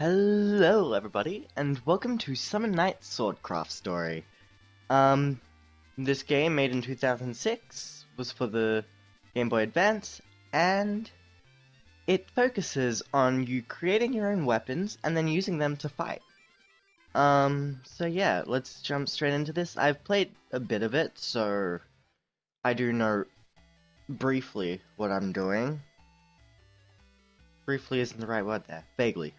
Hello, everybody, and welcome to Summer Night Swordcraft story. This game, made in 2006, was for the Game Boy Advance, and it focuses on you creating your own weapons and then using them to fight. So yeah, let's jump straight into this. I've played a bit of it, so I do know briefly what I'm doing. Briefly isn't the right word there. Vaguely.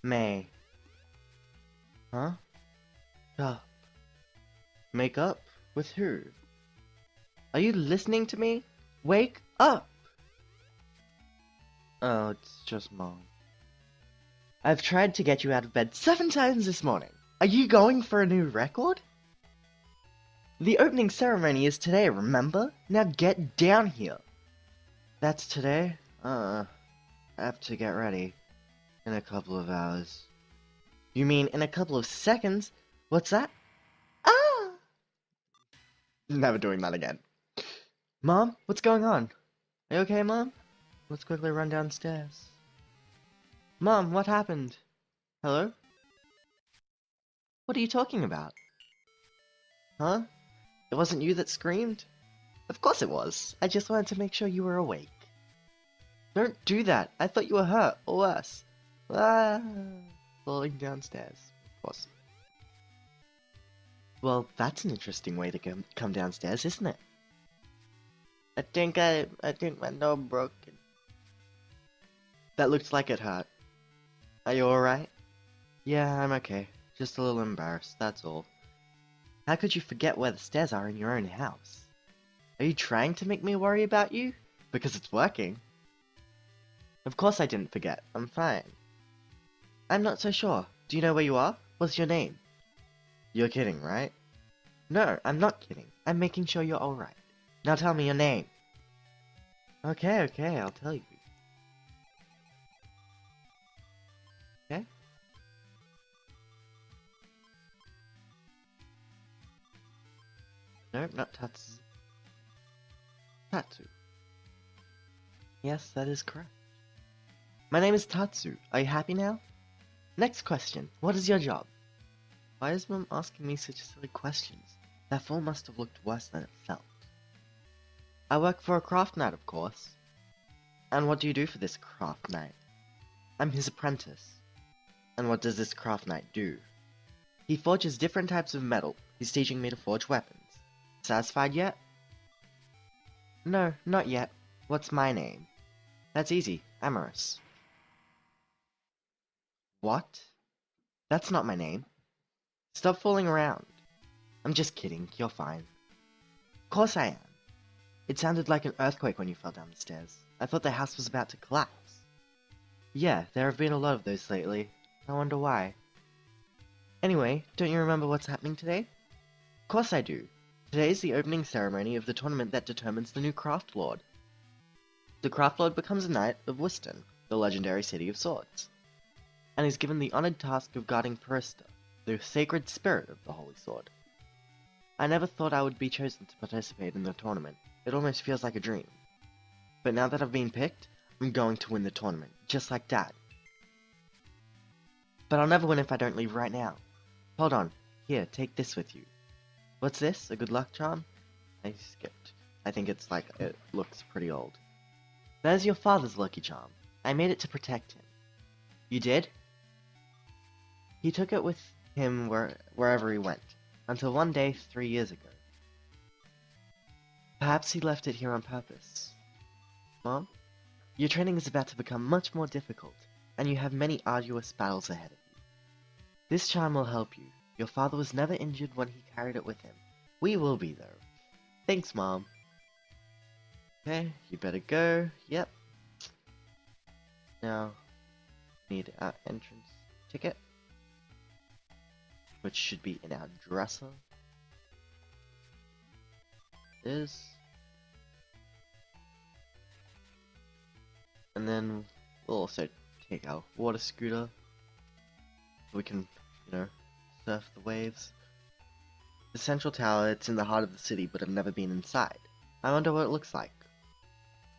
May. Huh? Up. Make up? With who? Are you listening to me? Wake up! Oh, it's just Mom. I've tried to get you out of bed 7 times this morning. Are you going for a new record? The opening ceremony is today, remember? Now get down here. That's today? I have to get ready. In a couple of hours. You mean in a couple of seconds? What's that? Ah! Never doing that again. Mom, what's going on? Are you okay, Mom? Let's quickly run downstairs. Mom, what happened? Hello? What are you talking about? Huh? It wasn't you that screamed? Of course it was. I just wanted to make sure you were awake. Don't do that. I thought you were hurt, or worse. Ah, falling downstairs, of course. Well, that's an interesting way to come downstairs, isn't it? I think my nose broken. That looked like it hurt. Are you alright? Yeah, I'm okay. Just a little embarrassed, that's all. How could you forget where the stairs are in your own house? Are you trying to make me worry about you? Because it's working. Of course I didn't forget. I'm fine. I'm not so sure. Do you know where you are? What's your name? You're kidding, right? No, I'm not kidding. I'm making sure you're alright. Now tell me your name. Okay, I'll tell you. Okay? No, not Tatsu. Tatsu. Yes, that is correct. My name is Tatsu. Are you happy now? Next question. What is your job? Why is Mom asking me such silly questions? That fall must have looked worse than it felt. I work for a craft knight, of course. And what do you do for this craft knight? I'm his apprentice. And what does this craft knight do? He forges different types of metal. He's teaching me to forge weapons. Satisfied yet? No, not yet. What's my name? That's easy. Amorous. What? That's not my name. Stop fooling around. I'm just kidding, you're fine. Of course I am. It sounded like an earthquake when you fell down the stairs. I thought the house was about to collapse. Yeah, there have been a lot of those lately. I wonder why. Anyway, don't you remember what's happening today? Of course I do. Today is the opening ceremony of the tournament that determines the new Craft Lord. The Craft Lord becomes a Knight of Wiston, the legendary City of Swords, and is given the honored task of guarding Parista, the sacred spirit of the Holy Sword. I never thought I would be chosen to participate in the tournament. It almost feels like a dream. But now that I've been picked, I'm going to win the tournament, just like Dad. But I'll never win if I don't leave right now. Hold on. Here, take this with you. What's this? A good luck charm? I skipped. I think it's like, it looks pretty old. That is your father's lucky charm. I made it to protect him. You did? He took it with him wherever he went, until one day 3 years ago. Perhaps he left it here on purpose. Mom, your training is about to become much more difficult, and you have many arduous battles ahead of you. This charm will help you. Your father was never injured when he carried it with him. We will be, though. Thanks, Mom. Okay, you better go. Yep. Now, need our entrance ticket, which should be in our dresser. Is. And then we'll also take our water scooter. We can, surf the waves. The central tower, it's in the heart of the city, but I've never been inside. I wonder what it looks like.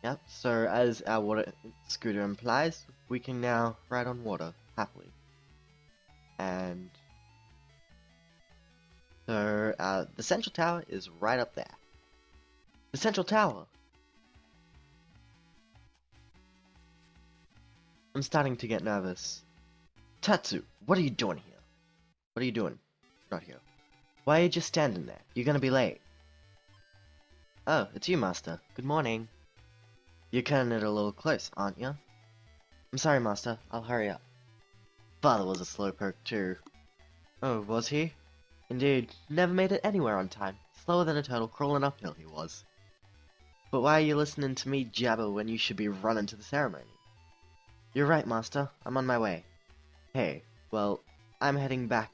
Yep, so as our water scooter implies, we can now ride on water. happily. And so, the central tower is right up there. The central tower! I'm starting to get nervous. Tatsu, what are you doing here? What are you doing? Not here. Why are you just standing there? You're gonna be late. Oh, it's you, Master. Good morning. You're cutting it a little close, aren't you? I'm sorry, Master. I'll hurry up. Father was a slowpoke too. Oh, was he? Indeed. Never made it anywhere on time. Slower than a turtle crawling uphill he was. But why are you listening to me jabber when you should be running to the ceremony? You're right, Master. I'm on my way. Hey, well, I'm heading back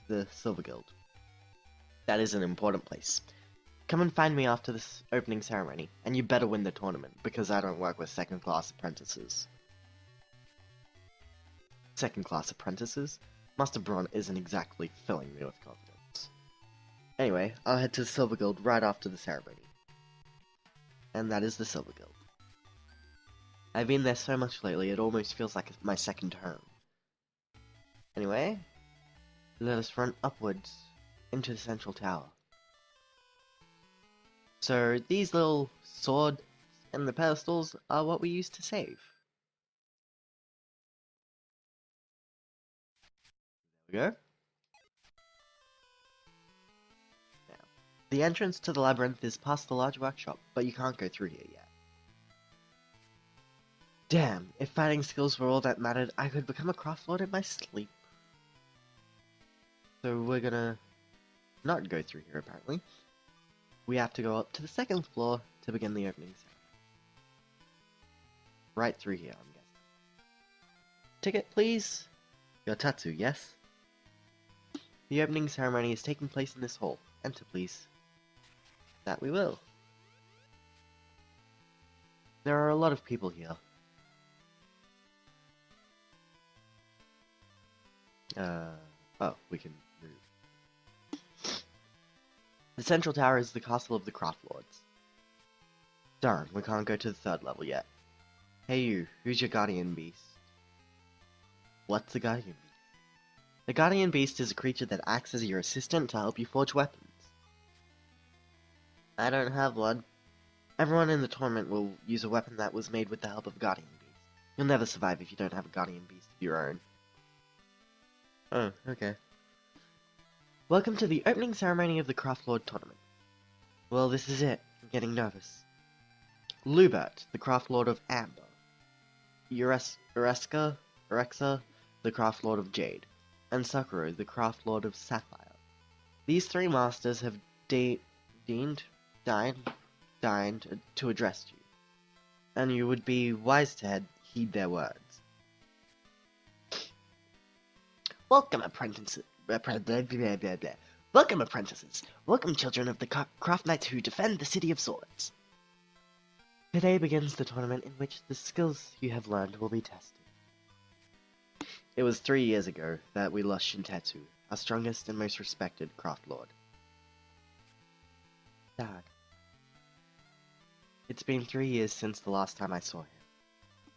to the Silver Guild. That is an important place. Come and find me after this opening ceremony, and you better win the tournament, because I don't work with second-class apprentices. Second-class apprentices? Master Braun isn't exactly filling me with confidence. Anyway, I'll head to the Silver Guild right after the ceremony. And that is the Silver Guild. I've been there so much lately, it almost feels like my second home. Anyway, let us run upwards into the central tower. So these little swords and the pedestals are what we use to save. There we go. Now, the entrance to the labyrinth is past the large workshop, but you can't go through here yet. Damn, if fighting skills were all that mattered, I could become a craft lord in my sleep. So we're gonna not go through here apparently. We have to go up to the second floor to begin the opening ceremony. Right through here, I'm guessing. Ticket, please? Your Tatsu, yes? The opening ceremony is taking place in this hall. Enter, please. That we will. There are a lot of people here. Oh, we can move. The central tower is the castle of the Craft Lords. Darn, we can't go to the third level yet. Hey you, who's your guardian beast? What's a guardian beast? The guardian beast is a creature that acts as your assistant to help you forge weapons. I don't have one. Everyone in the tournament will use a weapon that was made with the help of a guardian beast. You'll never survive if you don't have a guardian beast of your own. Oh, okay. Welcome to the opening ceremony of the Craft Lord tournament. Well, this is it. I'm getting nervous. Lubert, the Craft Lord of Amber. Erexa, the Craft Lord of Jade. And Sakura, the Craft Lord of Sapphire. These three masters have deigned to address you, and you would be wise to heed their words. Welcome, apprentices. Welcome, apprentices. Welcome, children of the Craft Knights who defend the City of Swords. Today begins the tournament in which the skills you have learned will be tested. It was 3 years ago that we lost Shintetsu, our strongest and most respected Craft Lord. Sad. It's been 3 years since the last time I saw him.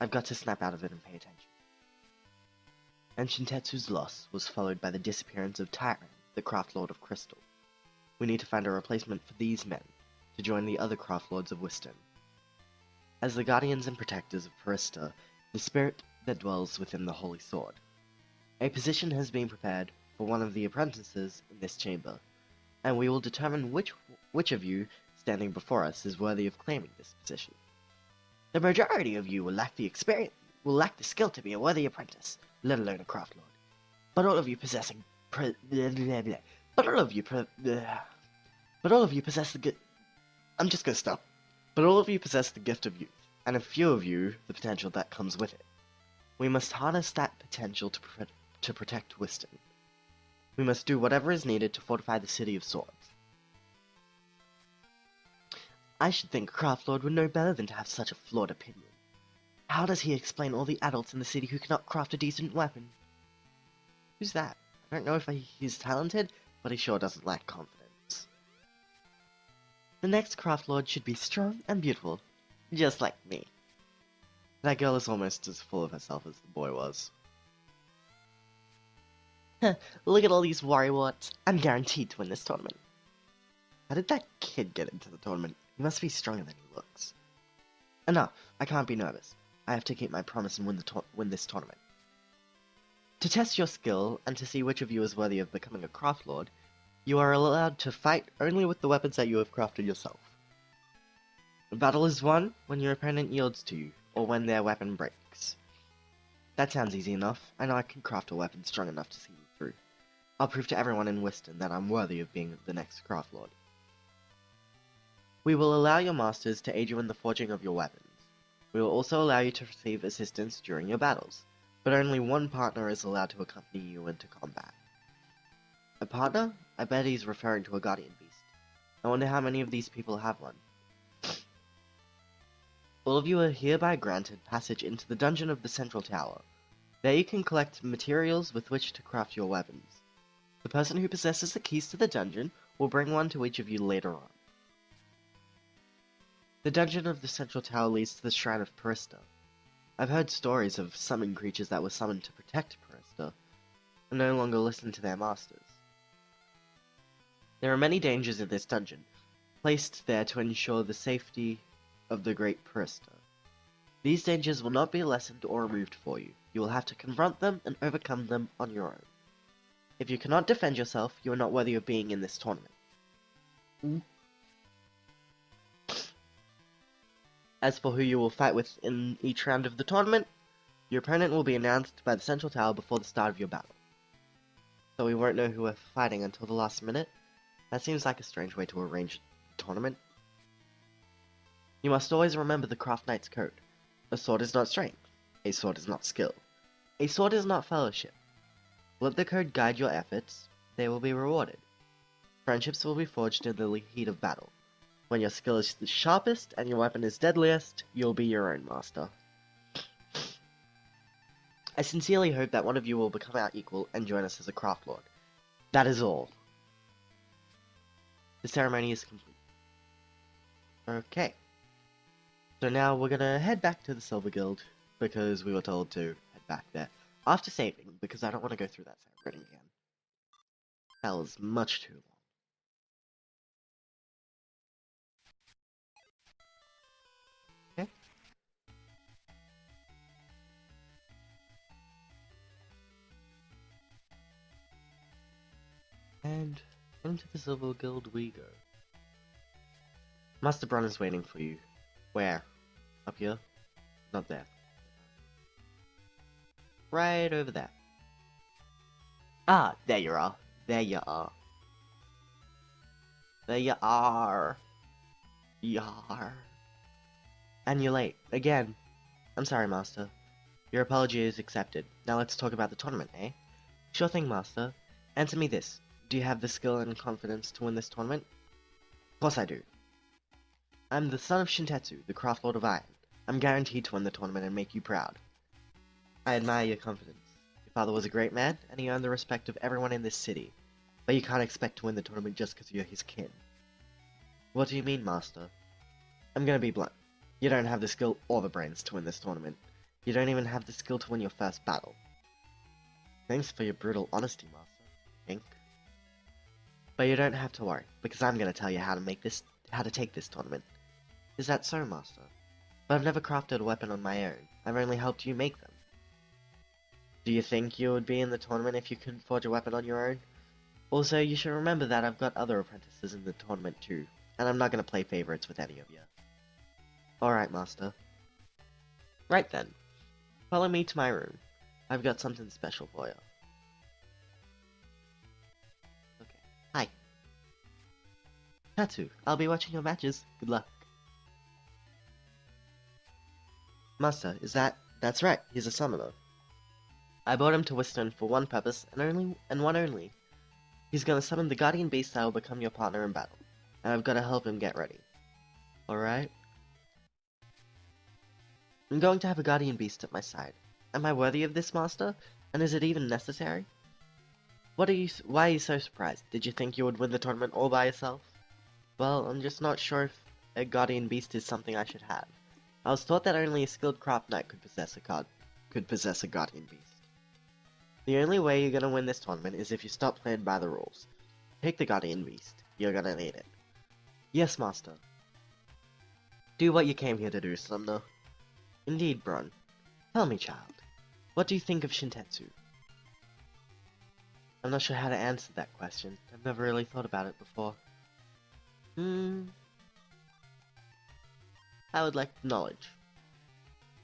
I've got to snap out of it and pay attention. And Shintetsu's loss was followed by the disappearance of Tyron, the Craft Lord of Crystal. We need to find a replacement for these men to join the other Craft Lords of Wisdom. As the guardians and protectors of Parista, the spirit that dwells within the Holy Sword. A position has been prepared for one of the apprentices in this chamber, and we will determine which of you standing before us is worthy of claiming this position. The majority of you will lack the skill to be a worthy apprentice, let alone a craft lord. But all of you possess But all of you possess the gift. I'm just gonna stop. But all of you possess the gift of youth, and a few of you the potential that comes with it. We must harness that potential to protect Wisdom. We must do whatever is needed to fortify the City of Swords. I should think a Craft Lord would know better than to have such a flawed opinion. How does he explain all the adults in the city who cannot craft a decent weapon? Who's that? I don't know if he's talented, but he sure doesn't lack confidence. The next Craft Lord should be strong and beautiful, just like me. That girl is almost as full of herself as the boy was. Look at all these worrywarts. I'm guaranteed to win this tournament. How did that kid get into the tournament? He must be stronger than he looks. Enough. I can't be nervous. I have to keep my promise and win this tournament. To test your skill, and to see which of you is worthy of becoming a craft lord, you are allowed to fight only with the weapons that you have crafted yourself. The battle is won when your opponent yields to you, or when their weapon breaks. That sounds easy enough. I know I can craft a weapon strong enough to see me through. I'll prove to everyone in Whiston that I'm worthy of being the next craft lord. We will allow your masters to aid you in the forging of your weapons. We will also allow you to receive assistance during your battles, but only one partner is allowed to accompany you into combat. A partner? I bet he's referring to a guardian beast. I wonder how many of these people have one. All of you are hereby granted passage into the dungeon of the Central Tower. There you can collect materials with which to craft your weapons. The person who possesses the keys to the dungeon will bring one to each of you later on. The dungeon of the Central Tower leads to the Shrine of Parista. I've heard stories of summoned creatures that were summoned to protect Parista, and no longer listen to their masters. There are many dangers in this dungeon, placed there to ensure the safety of the Great Parista. These dangers will not be lessened or removed for you. You will have to confront them and overcome them on your own. If you cannot defend yourself, you are not worthy of being in this tournament. As for who you will fight with in each round of the tournament, your opponent will be announced by the Central Tower before the start of your battle. So we won't know who we're fighting until the last minute? That seems like a strange way to arrange the tournament. You must always remember the Craft Knight's code. A sword is not strength. A sword is not skill. A sword is not fellowship. Let the code guide your efforts. They will be rewarded. Friendships will be forged in the heat of battle. When your skill is the sharpest and your weapon is deadliest, you'll be your own master. I sincerely hope that one of you will become our equal and join us as a craft lord. That is all. The ceremony is complete. Okay. So now we're gonna head back to the Silver Guild, because we were told to head back there. After saving, because I don't want to go through that ceremony again. That was much too long. Okay. And into the Silver Guild we go. Master Bronn is waiting for you. Where? Up here? Not there. Right over there. Ah, there you are. There you are. There you are. Yar. And you're late. Again. I'm sorry, Master. Your apology is accepted. Now let's talk about the tournament, eh? Sure thing, Master. Answer me this. Do you have the skill and confidence to win this tournament? Of course I do. I'm the son of Shintetsu, the Craft Lord of Iron. I'm guaranteed to win the tournament and make you proud. I admire your confidence. Your father was a great man, and he earned the respect of everyone in this city. But you can't expect to win the tournament just because you're his kin. What do you mean, Master? I'm gonna be blunt. You don't have the skill or the brains to win this tournament. You don't even have the skill to win your first battle. Thanks for your brutal honesty, Master. Ink. But you don't have to worry, because I'm gonna tell you how to take this tournament. Is that so, Master? But I've never crafted a weapon on my own. I've only helped you make them. Do you think you would be in the tournament if you couldn't forge a weapon on your own? Also, you should remember that I've got other apprentices in the tournament too, and I'm not gonna play favorites with any of you. Alright, Master. Right then. Follow me to my room. I've got something special for you. Okay. Hi. Tatsu, I'll be watching your matches. Good luck. Master, that's right, he's a summoner. I brought him to Whiston for one purpose, and one only. He's gonna summon the guardian beast that will become your partner in battle, and I've gotta help him get ready. Alright? I'm going to have a guardian beast at my side. Am I worthy of this, Master? And is it even necessary? Why are you so surprised? Did you think you would win the tournament all by yourself? Well, I'm just not sure if a guardian beast is something I should have. I was taught that only a skilled craft knight could possess a guardian beast. The only way you're gonna win this tournament is if you stop playing by the rules. Take the Guardian Beast. You're gonna need it. Yes, Master. Do what you came here to do, Sumner. Indeed, Bron. Tell me, child. What do you think of Shintetsu? I'm not sure how to answer that question. I've never really thought about it before. I would like knowledge.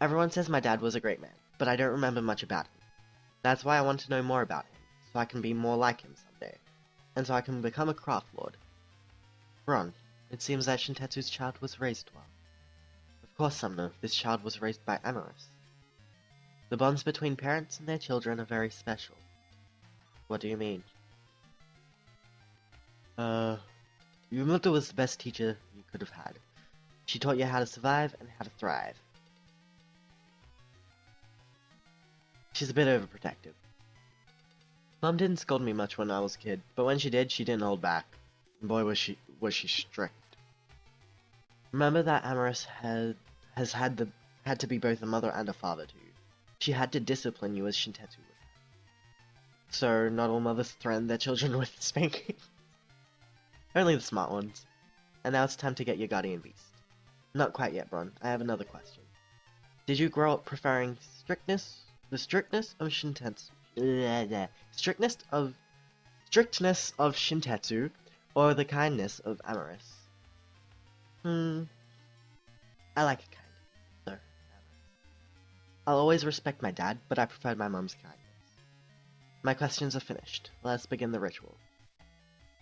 Everyone says my dad was a great man, but I don't remember much about him. That's why I want to know more about him, so I can be more like him someday, and so I can become a craft lord. Bron, it seems that Shintetsu's child was raised well. Of course, Sumner, this child was raised by Amorous. The bonds between parents and their children are very special. What do you mean? Your mother was the best teacher you could have had. She taught you how to survive and how to thrive. She's a bit overprotective. Mom didn't scold me much when I was a kid, but when she did, she didn't hold back. And boy, was she strict. Remember that Amorous had to be both a mother and a father to you. She had to discipline you as Shintetsu would have. So, not all mothers threaten their children with spanking. Only the smart ones. And now it's time to get your Guardian Beast. Not quite yet, Bron. I have another question. Did you grow up preferring the strictness of Shintetsu, strictness of Shintetsu, or the kindness of Amorous? I like it kind, sir. I'll always respect my dad, but I preferred my mom's kindness. My questions are finished. Let's begin the ritual.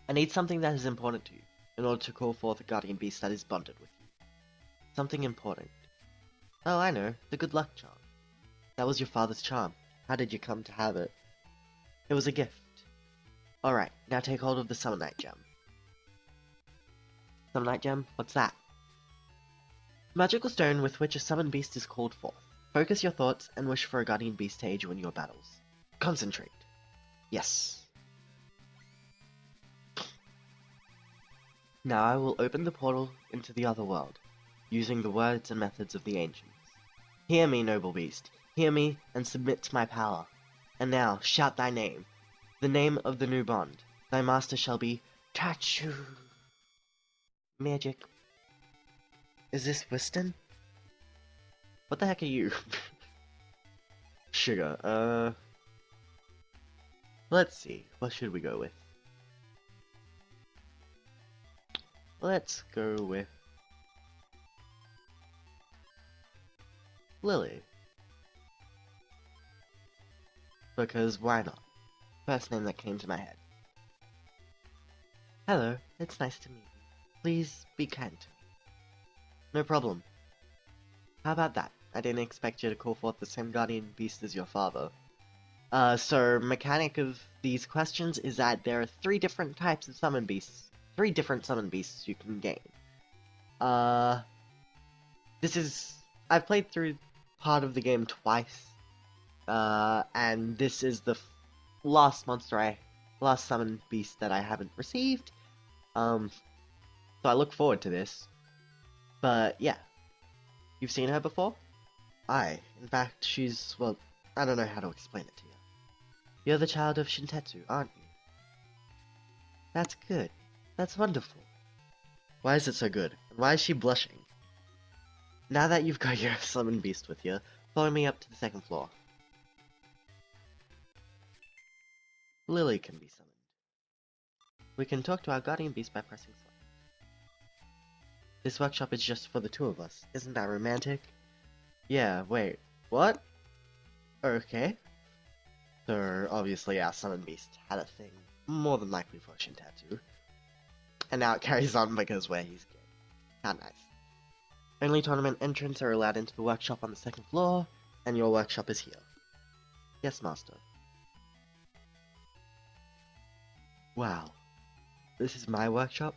I need something that is important to you, in order to call forth a Guardian Beast that is bonded with you. Something important. Oh, I know. The good luck charm. That was your father's charm. How did you come to have it? It was a gift. Alright, now take hold of the Summonite Gem. Summonite Gem? What's that? Magical stone with which a summoned beast is called forth. Focus your thoughts and wish for a Guardian Beast to aid you in your battles. Concentrate. Yes. Now I will open the portal into the other world, using the words and methods of the ancients. Hear me, noble beast. Hear me and submit to my power. And now, shout thy name. The name of the new bond. Thy master shall be Tachu. Magic. Is this Whiston? What the heck are you? Sugar, let's see. What should we go with? Let's go with Lily. Because why not? First name that came to my head. Hello, it's nice to meet you. Please be kind to me. No problem. How about that? I didn't expect you to call forth the same Guardian Beast as your father. So mechanic of these questions is that there are 3 different types of summon beasts. 3 different summon beasts you can gain. I've played through part of the game twice. And this is the last summon beast that I haven't received. So I look forward to this. But yeah. You've seen her before? In fact, she's, well, I don't know how to explain it to you. You're the child of Shintetsu, aren't you? That's good. That's wonderful. Why is it so good? And why is she blushing? Now that you've got your summon beast with you, follow me up to the 2nd floor. Lily can be summoned. We can talk to our guardian beast by pressing select. This workshop is just for the 2 of us. Isn't that romantic? Yeah, wait. What? Okay. So, obviously our summon beast had a thing, more than likely for Shintetsu. And now it carries on because where he's good. How nice. Only tournament entrants are allowed into the workshop on the 2nd floor, and your workshop is here. Yes, Master. Wow. This is my workshop?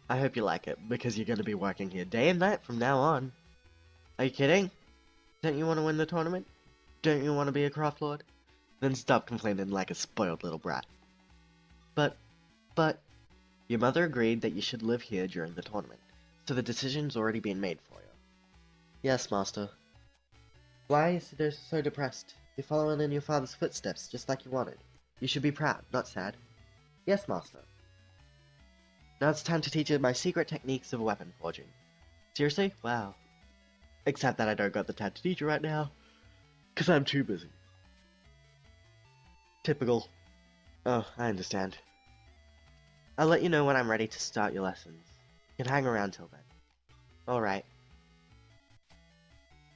I hope you like it, because you're going to be working here day and night from now on. Are you kidding? Don't you want to win the tournament? Don't you want to be a craft lord? Then stop complaining like a spoiled little brat. But, your mother agreed that you should live here during the tournament, so the decision's already been made for you. Yes, Master. Why is she so depressed? You're following in your father's footsteps, just like you wanted. You should be proud, not sad. Yes, Master. Now it's time to teach you my secret techniques of weapon forging. Seriously? Wow. Except that I don't got the time to teach you right now, 'cause I'm too busy. Typical. Oh, I understand. I'll let you know when I'm ready to start your lessons. You can hang around till then. Alright.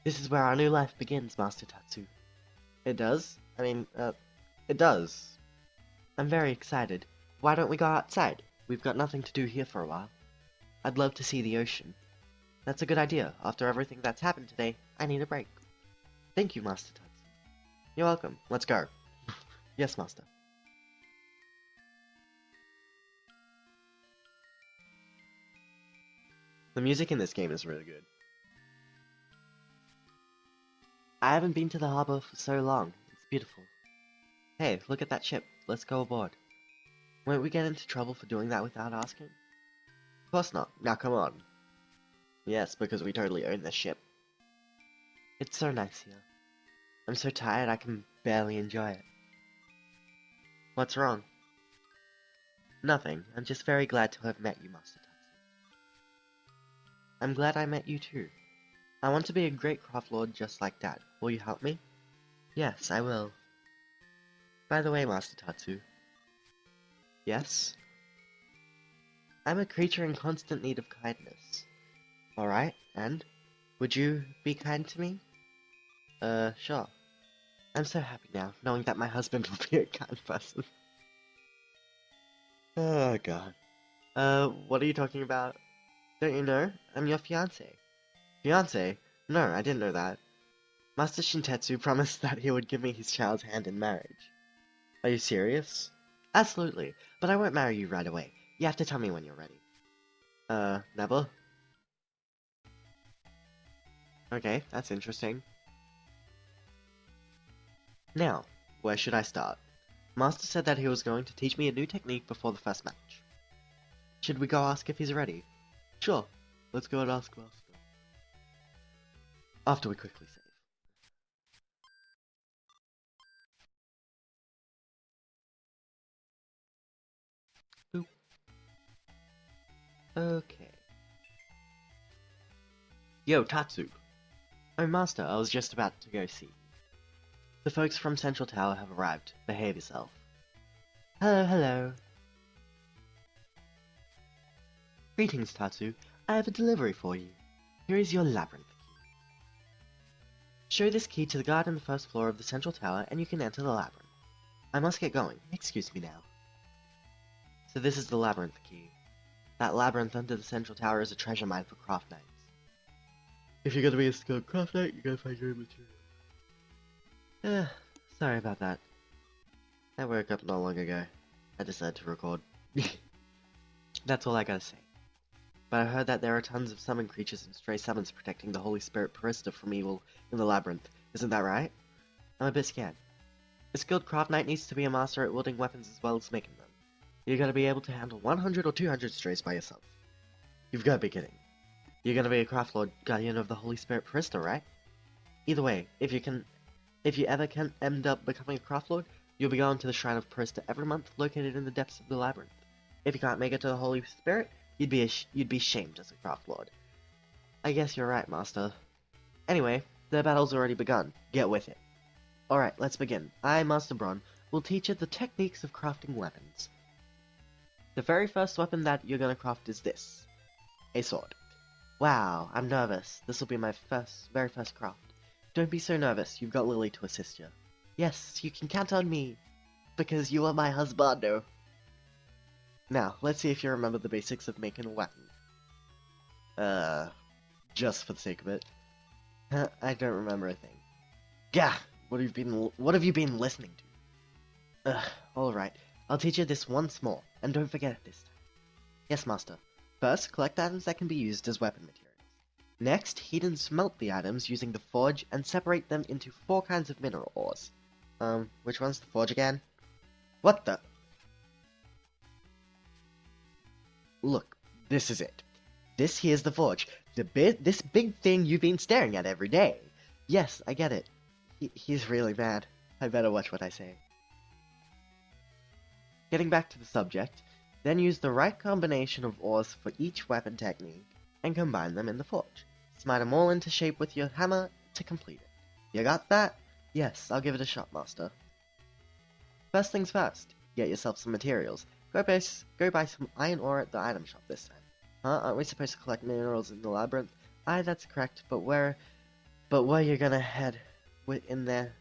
This is where our new life begins, Master Tatsu. It does? It does. I'm very excited. Why don't we go outside? We've got nothing to do here for a while. I'd love to see the ocean. That's a good idea. After everything that's happened today, I need a break. Thank you, Master Tatsu. You're welcome. Let's go. Yes, Master. The music in this game is really good. I haven't been to the harbor for so long. It's beautiful. Hey, look at that ship. Let's go aboard. Won't we get into trouble for doing that without asking? Of course not. Now come on. Yes, because we totally own this ship. It's so nice here. I'm so tired I can barely enjoy it. What's wrong? Nothing. I'm just very glad to have met you, Master Tatsu. I'm glad I met you too. I want to be a great craft lord just like Dad. Will you help me? Yes, I will. By the way, Master Tatsu. Yes? I'm a creature in constant need of kindness. Alright, and? Would you be kind to me? Sure. I'm so happy now, knowing that my husband will be a kind person. Oh, God. What are you talking about? Don't you know? I'm your fiancé. Fiancé? No, I didn't know that. Master Shintetsu promised that he would give me his child's hand in marriage. Are you serious? Absolutely, but I won't marry you right away. You have to tell me when you're ready. Never? Okay, that's interesting. Now, where should I start? Master said that he was going to teach me a new technique before the first match. Should we go ask if he's ready? Sure, let's go and ask Master. After we quickly save. Boop. Okay. Yo, Tatsu. Oh, Master, I was just about to go see. The folks from Central Tower have arrived. Behave yourself. Hello, hello. Greetings, Tatsu. I have a delivery for you. Here is your labyrinth key. Show this key to the guard on the first floor of the Central Tower and you can enter the labyrinth. I must get going. Excuse me now. So this is the labyrinth key. That labyrinth under the Central Tower is a treasure mine for craft knights. If you're gonna be a skilled craft knight, you gotta find your own material. Sorry about that. I woke up not long ago. I decided to record. That's all I gotta say. But I heard that there are tons of summon creatures and stray summons protecting the Holy Spirit Parista from evil in the labyrinth. Isn't that right? I'm a bit scared. A skilled craft knight needs to be a master at wielding weapons as well as making them. You gotta be able to handle 100 or 200 strays by yourself. You've gotta be kidding. You're gonna be a craft lord, guardian of the Holy Spirit Parista, right? Either way, if you ever can end up becoming a craft lord, you'll be going to the Shrine of Parista every month, located in the depths of the labyrinth. If you can't make it to the Holy Spirit, you'd be shamed as a craft lord. I guess you're right, Master. Anyway, the battle's already begun. Get with it. Alright, let's begin. I, Master Bron, will teach you the techniques of crafting weapons. The very first weapon that you're gonna craft is this. A sword. Wow, I'm nervous. This will be my very first craft. Don't be so nervous, you've got Lily to assist you. Yes, you can count on me, because you are my husbando. Now, let's see if you remember the basics of making a weapon. Just for the sake of it. I don't remember a thing. Gah! What have you been listening to? Alright. I'll teach you this once more, and don't forget it this time. Yes, Master. First, collect items that can be used as weapon materials. Next, heat and smelt the items using the forge and separate them into 4 kinds of mineral ores. Which one's the forge again? What the? Look, this is it. This here's the forge. This big thing you've been staring at every day. Yes, I get it. He's really mad. I better watch what I say. Getting back to the subject, then use the right combination of ores for each weapon technique and combine them in the forge. Smite them all into shape with your hammer to complete it. You got that? Yes, I'll give it a shot, Master. First things first, get yourself some materials. Go buy some iron ore at the item shop this time. Huh? Aren't we supposed to collect minerals in the labyrinth? Aye, that's correct, but where you gonna head in there?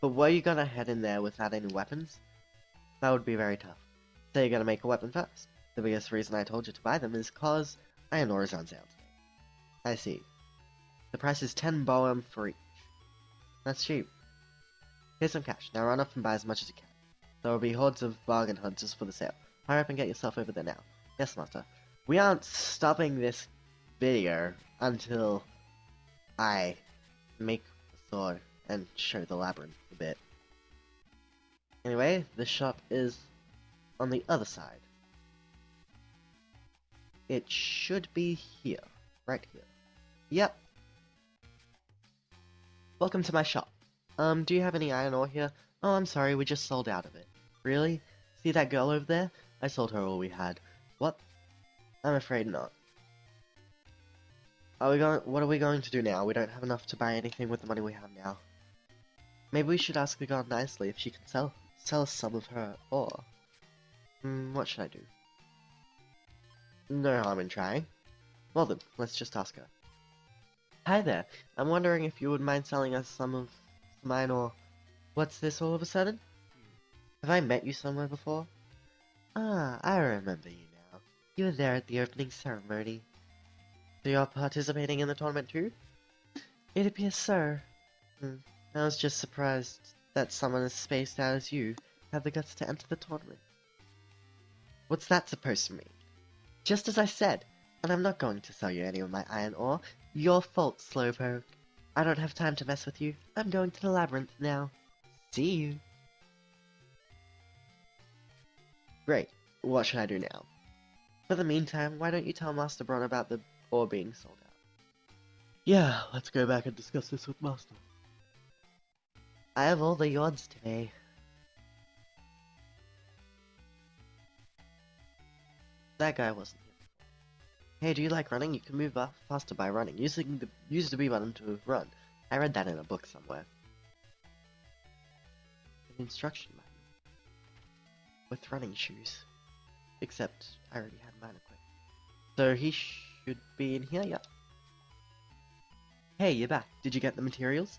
But where you gonna head in there without any weapons? That would be very tough. So you're gonna make a weapon first. The biggest reason I told you to buy them is cause iron ore is on sale today. I see. The price is 10 boem for each. That's cheap. Here's some cash. Now run off and buy as much as you can. There will be hordes of bargain hunters for the sale. Hurry up and get yourself over there now. Yes, Master. We aren't stopping this video until I make a sword and show the labyrinth a bit. Anyway, the shop is on the other side. It should be here. Right here. Yep. Welcome to my shop. Do you have any iron ore here? Oh, I'm sorry, we just sold out of it. Really? See that girl over there? I sold her all we had. What? I'm afraid not. What are we going to do now? We don't have enough to buy anything with the money we have now. Maybe we should ask the girl nicely if she can sell us some of her ore. What should I do? No harm in trying. Well then, let's just ask her. Hi there. I'm wondering if you would mind selling us some iron ore. What's this all of a sudden? Have I met you somewhere before? Ah, I remember you now. You were there at the opening ceremony. So you're participating in the tournament too? It appears so. I was just surprised that someone as spaced out as you had the guts to enter the tournament. What's that supposed to mean? Just as I said, and I'm not going to sell you any of my iron ore. Your fault, Slowpoke. I don't have time to mess with you. I'm going to the labyrinth now. See you. Great. What should I do now? For the meantime, why don't you tell Master Bron about the ore being sold out? Yeah, let's go back and discuss this with Master. I have all the yards today. That guy wasn't here. Hey, do you like running? You can move faster by running. Use the B button to run. I read that in a book somewhere. An instruction manual. With running shoes. Except I already had mine equipped. So he should be in here, yeah. Hey, you're back. Did you get the materials?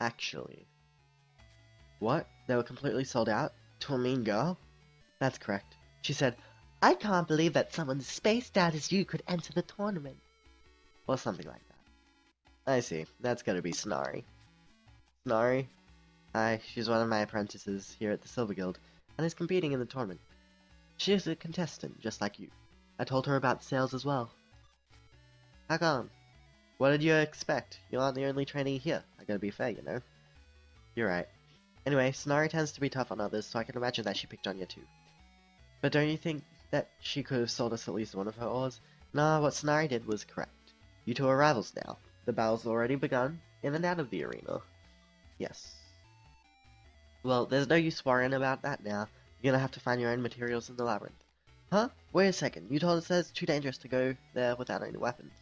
Actually. What? They were completely sold out? To a mean girl? That's correct. She said, I can't believe that someone as spaced out as you could enter the tournament. Or something like that. I see. That's gotta be Snarry. Snarry? Aye, she's one of my apprentices here at the Silver Guild, and is competing in the tournament. She is a contestant, just like you. I told her about sales as well. How come? What did you expect? You aren't the only trainee here. I gotta be fair, you know. You're right. Anyway, Snarry tends to be tough on others, so I can imagine that she picked on you too. But don't you think that she could have sold us at least one of her ores? Nah, what Snarry did was correct. You two are rivals now. The battle's already begun, in and out of the arena. Yes. Well, there's no use worrying about that now. You're gonna have to find your own materials in the labyrinth. Huh? Wait a second, you told us that it's too dangerous to go there without any weapons.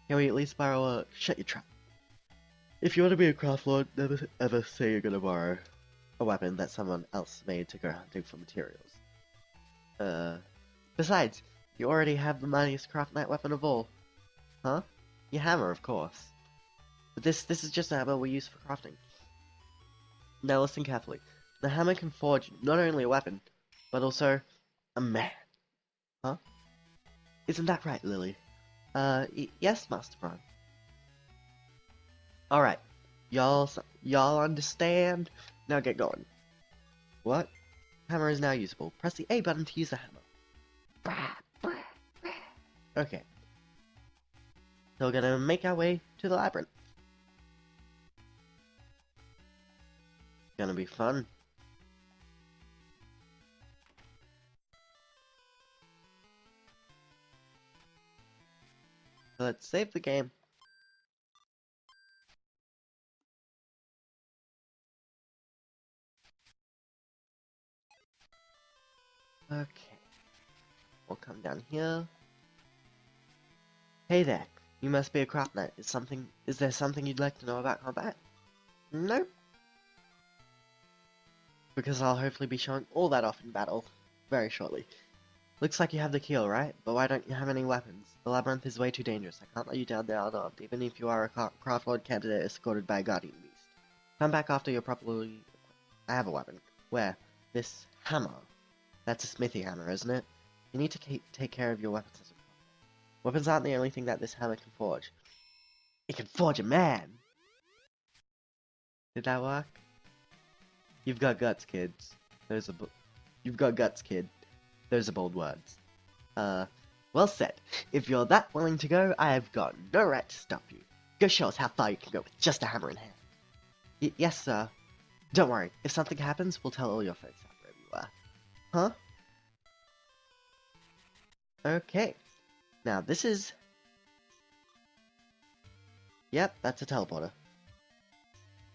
Can we at least borrow a... Shut your trap. If you want to be a craft lord, never ever say you're gonna borrow a weapon that someone else made to go hunting for materials. Besides, you already have the mightiest craft knight weapon of all. Huh? Your hammer, of course. But this is just a hammer we use for crafting. Now listen carefully. The hammer can forge not only a weapon, but also a man. Huh? Isn't that right, Lily? Yes, Master Bron. Alright. Y'all understand? Now get going. What? Hammer is now usable. Press the A button to use the hammer. Okay. So we're gonna make our way to the labyrinth. Gonna be fun. Let's save the game. Okay. We'll come down here. Hey there. You must be a craft knight. Is there something you'd like to know about combat? Nope. Because I'll hopefully be showing all that off in battle very shortly. Looks like you have the key, alright, but why don't you have any weapons? The labyrinth is way too dangerous. I can't let you down there unarmed, even if you are a craft lord candidate escorted by a guardian beast. Come back after you're properly... I have a weapon. Where? This hammer. That's a smithy hammer, isn't it? You need to take care of your weapons as a craft. Weapons aren't the only thing that this hammer can forge. It can forge a man! Did that work? You've got guts, kids. You've got guts, kid. Those are bold words. Well said. If you're that willing to go, I have got no right to stop you. Go show us how far you can go with just a hammer in hand. Yes, sir. Don't worry. If something happens, we'll tell all your folks out wherever you are. Huh? Okay. Now, this is... Yep, that's a teleporter.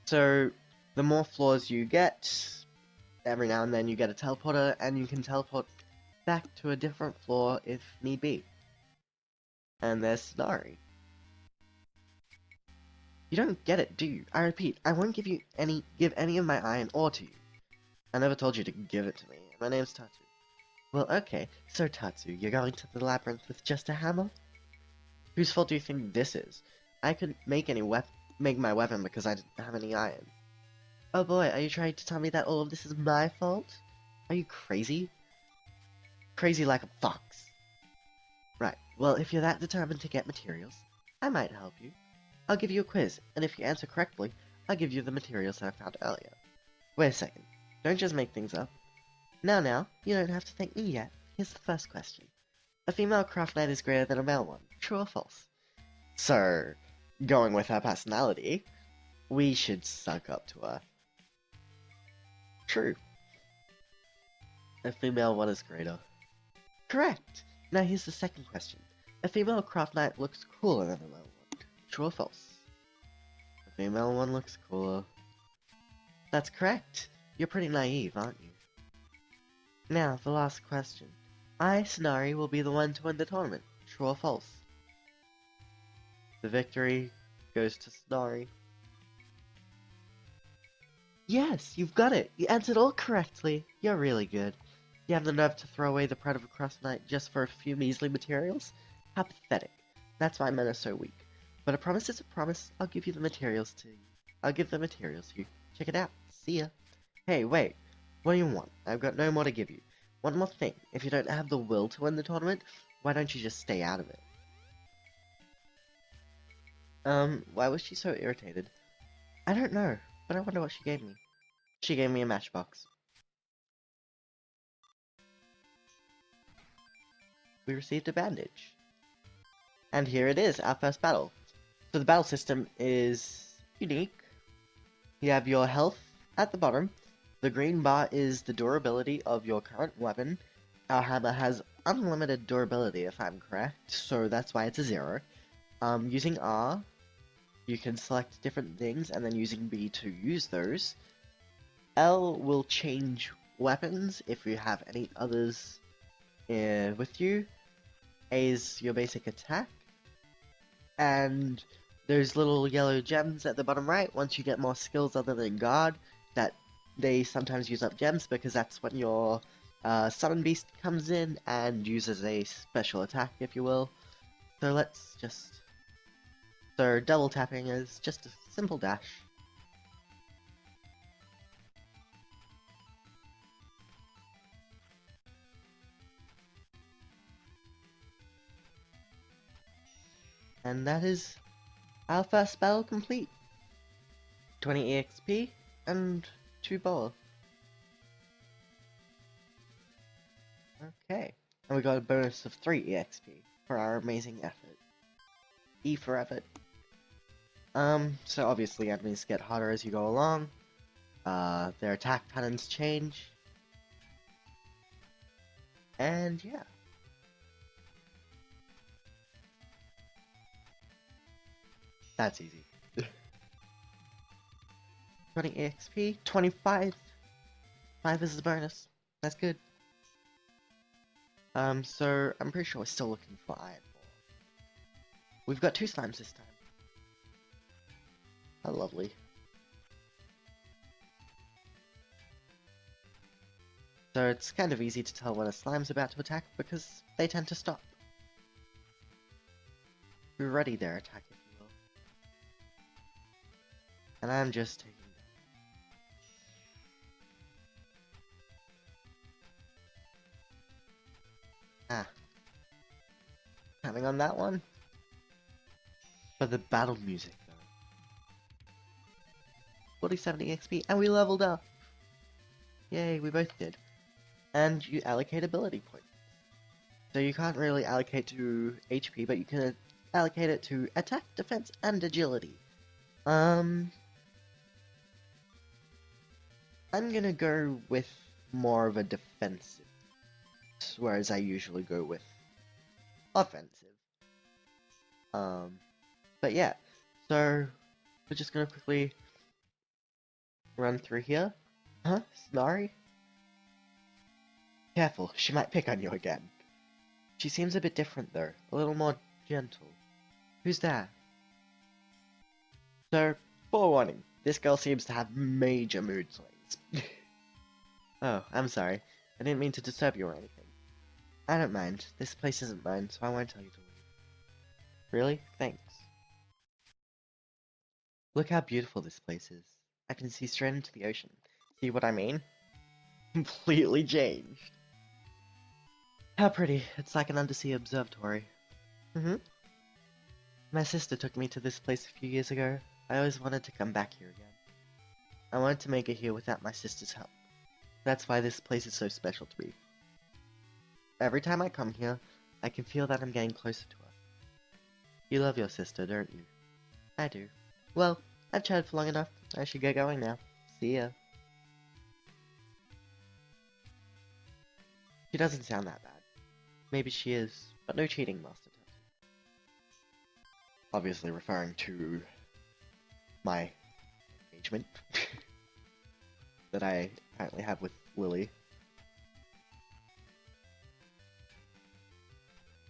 So, the more floors you get, every now and then you get a teleporter, and you can teleport back to a different floor if need be. And there's Sonari. You don't get it, do you? I repeat, I won't give any of my iron ore to you. I never told you to give it to me. My name's Tatsu. Well, okay. So, Tatsu, you're going to the labyrinth with just a hammer? Whose fault do you think this is? I could make my weapon because I didn't have any iron. Oh boy, are you trying to tell me that all of this is my fault? Are you crazy? Crazy like a fox. Right, well, if you're that determined to get materials, I might help you. I'll give you a quiz, and if you answer correctly, I'll give you the materials that I found earlier. Wait a second. Don't just make things up. Now, you don't have to thank me yet. Here's the first question. A female craft knight is greater than a male one. True or false? So, going with her personality, we should suck up to her. True. A female one is greater. Correct! Now here's the second question. A female craft knight looks cooler than a male one. True or false? A female one looks cooler. That's correct. You're pretty naive, aren't you? Now, the last question. I, Sonari, will be the one to win the tournament. True or false? The victory goes to Sonari. Yes, you've got it. You answered all correctly. You're really good. You have the nerve to throw away the pride of a craft knight just for a few measly materials? How pathetic. That's why men are so weak. But a promise is a promise. I'll give the materials to you. Check it out. See ya. Hey, wait. What do you want? I've got no more to give you. One more thing. If you don't have the will to win the tournament, why don't you just stay out of it? Why was she so irritated? I don't know, but I wonder what she gave me. She gave me a matchbox. We received a bandage. And here it is, our first battle. So the battle system is unique. You have your health at the bottom. The green bar is the durability of your current weapon. Our hammer has unlimited durability, if I'm correct, so that's why it's a 0. Using R, you can select different things, and then using B to use those. L will change weapons if you have any others with you. A is your basic attack. And those little yellow gems at the bottom right, once you get more skills other than guard, that they sometimes use up gems because that's when your summon beast comes in and uses a special attack, if you will. So double tapping is just a simple dash. And that is our first battle complete. 20 EXP and 2 boa. Okay. And we got a bonus of 3 EXP for our amazing effort. E for effort. So obviously enemies get harder as you go along. Their attack patterns change. And yeah. That's easy. 20 EXP, 25. 5 is the bonus. That's good. So I'm pretty sure we're still looking for iron ore. We've got 2 slimes this time. How lovely. So it's kind of easy to tell when a slime's about to attack because they tend to stop. Be ready their attack, if you will. And I'm just taking that. Counting on that one. For the battle music, though. 47 EXP, and we leveled up! Yay, we both did. And you allocate ability points. So you can't really allocate to HP, but you can allocate it to attack, defense, and agility. I'm gonna go with more of a defensive, whereas I usually go with offensive. But yeah, so we're just gonna quickly run through here. Huh? Snarry? Careful, she might pick on you again. She seems a bit different though, a little more gentle. Who's there? So, forewarning, this girl seems to have major mood swings. Oh, I'm sorry. I didn't mean to disturb you or anything. I don't mind. This place isn't mine, so I won't tell you to leave. Really? Thanks. Look how beautiful this place is. I can see straight into the ocean. See what I mean? Completely changed. How pretty. It's like an undersea observatory. My sister took me to this place a few years ago. I always wanted to come back here again. I wanted to make it here without my sister's help. That's why this place is so special to me. Every time I come here, I can feel that I'm getting closer to her. You love your sister, don't you? I do. Well, I've chatted for long enough. I should get going now. See ya. She doesn't sound that bad. Maybe she is, but no cheating, Master Tusk. Obviously referring to my engagement that I apparently have with Lily.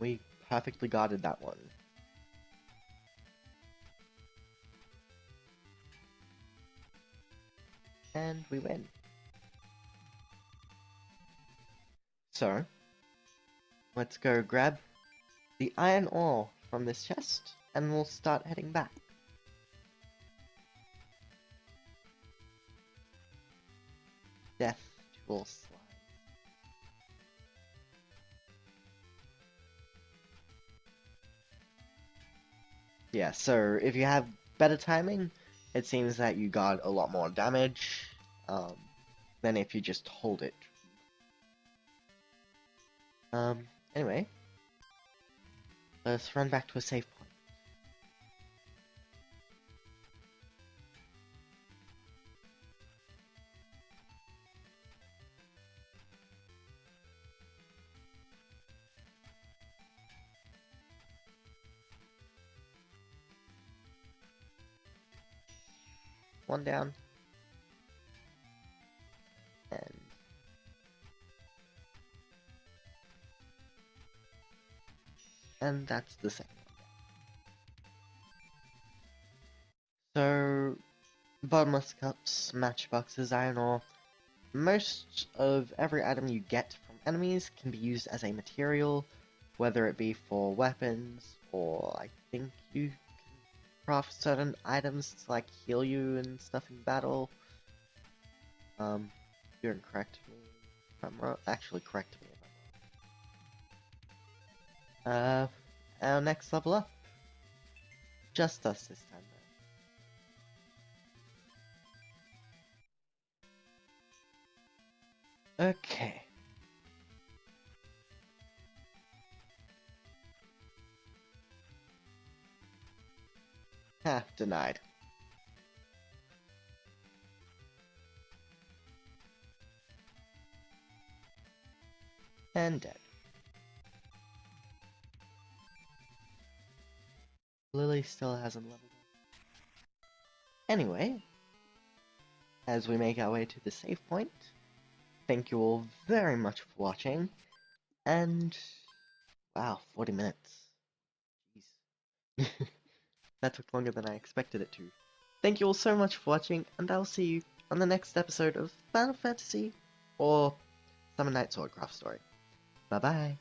We perfectly guarded that one. And we win. So, let's go grab the iron ore from this chest, and we'll start heading back. Death to all slime. Yeah, so if you have better timing, it seems that you got a lot more damage than if you just hold it. Anyway, let's run back to a save point. One down. And that's the second one. So, bottomless cups, matchboxes, iron ore. Most of every item you get from enemies can be used as a material, whether it be for weapons, or I think you can craft certain items to like heal you and stuff in battle. You can correct me if I'm wrong. Actually, correct me if I'm wrong. Our next level up. Just us this time, though. Okay. Ha, denied. And dead. Lily still hasn't leveled up. Anyway, as we make our way to the save point, thank you all very much for watching, And wow, 40 minutes. Jeez. That took longer than I expected it to. Thank you all so much for watching, and I'll see you on the next episode of Final Fantasy or Summer Night Swordcraft Story. Bye bye.